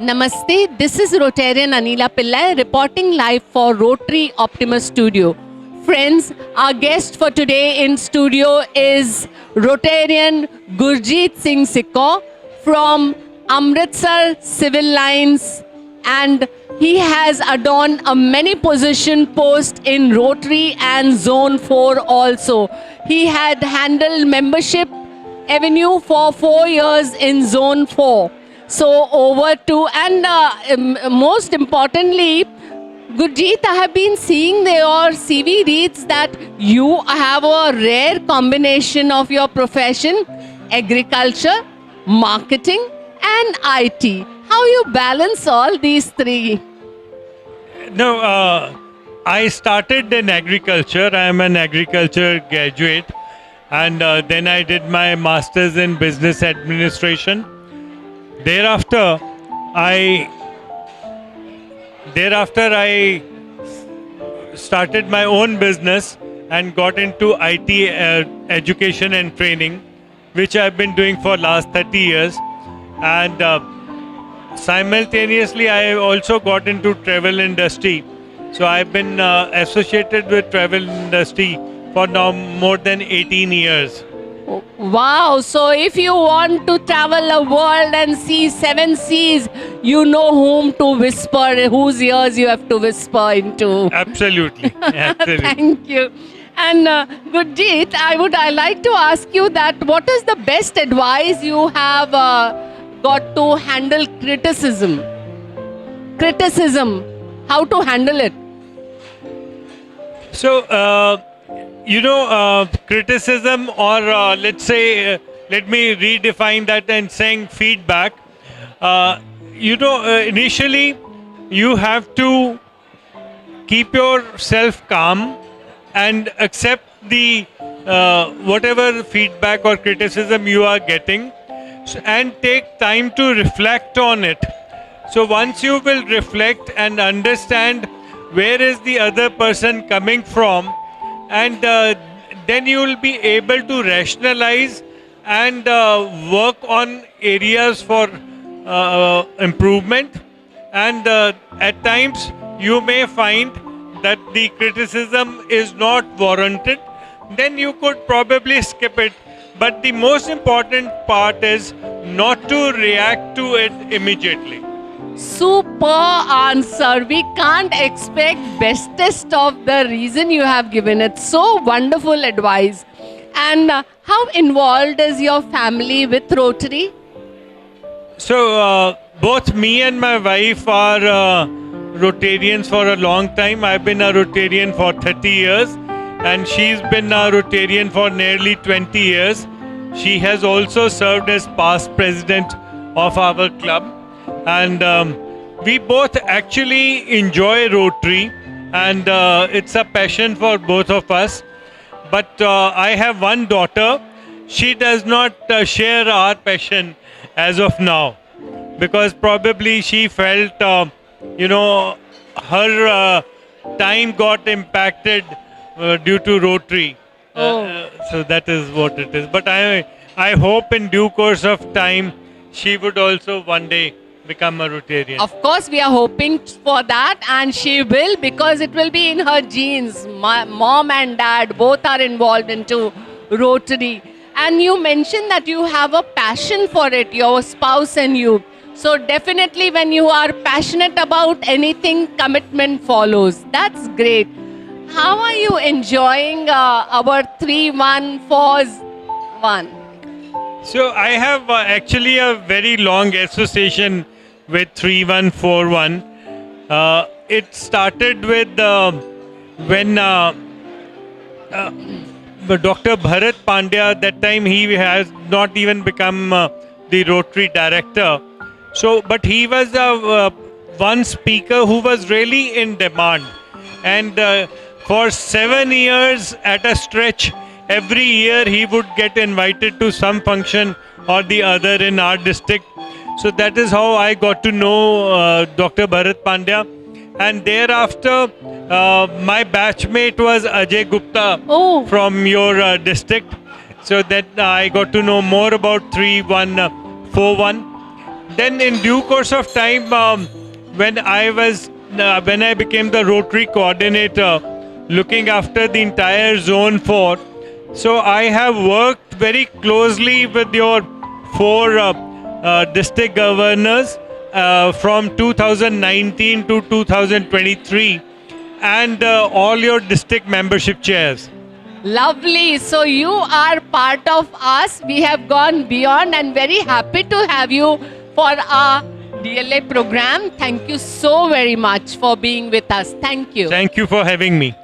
Namaste, this is Rotarian Anila Pillai reporting live for Rotary Optimus Studio. Friends, our guest for today in studio is Rotarian Gurjeet Singh Sikkaur from Amritsar Civil Lines, and he has adorned a many position post in Rotary and Zone 4 also. He had handled membership avenue for 4 years in Zone 4. So over to, and most importantly, Gurjeet, I have been seeing your CV reads that you have a rare combination of your profession, agriculture, marketing and IT. How you balance all these three? No, I started in agriculture. I am an agriculture graduate, and then I did my master's in business administration. Thereafter, I started my own business and got into IT education and training, which I've been doing for last 30 years. And simultaneously, I also got into travel industry. So I've been associated with travel industry for now more than 18 years. Wow, so if you want to travel the world and see 7 seas, you know whom to whisper, whose ears you have to whisper into. Absolutely. Absolutely. Thank you. And Gurjeet, I like to ask you that what is the best advice you have got to handle criticism? Criticism, how to handle it? So, criticism, or let's say, let me redefine that and saying feedback. Initially, you have to keep yourself calm and accept the whatever feedback or criticism you are getting, and take time to reflect on it. So once you will reflect and understand where is the other person coming from, and then you will be able to rationalize and work on areas for improvement. And at times you may find that the criticism is not warranted, then you could probably skip it. But the most important part is not to react to it immediately. Super answer. We can't expect bestest of the reason you have given it. So wonderful advice. And how involved is your family with Rotary? So both me and my wife are Rotarians for a long time. I've been a Rotarian for 30 years and she's been a Rotarian for nearly 20 years. She has also served as past president of our club. And we both actually enjoy Rotary, and it's a passion for both of us. But I have one daughter. She does not share our passion as of now, because probably she felt, her time got impacted due to Rotary. So that is what it is. But I hope in due course of time, she would also one day become a Rotarian. Of course, we are hoping for that, and she will, because it will be in her genes. My mom and dad both are involved into Rotary. And you mentioned that you have a passion for it, your spouse and you. So definitely when you are passionate about anything, commitment follows. That's great. How are you enjoying our 3141? So I have actually a very long association with 3141. It started with when Dr. Bharat Pandya, that time he has not even become the Rotary director. So, but he was one speaker who was really in demand. And for 7 years at a stretch, every year he would get invited to some function or the other in our district. So that is how I got to know Dr. Bharat Pandya. And thereafter, my batchmate was Ajay Gupta from your district. So that I got to know more about 3141. Then in due course of time, when I became the Rotary coordinator, looking after the entire Zone 4, so I have worked very closely with your four district governors from 2019 to 2023, and all your district membership chairs. Lovely. So you are part of us. We have gone beyond and very happy to have you for our DLA program. Thank you so very much for being with us. Thank you. Thank you for having me.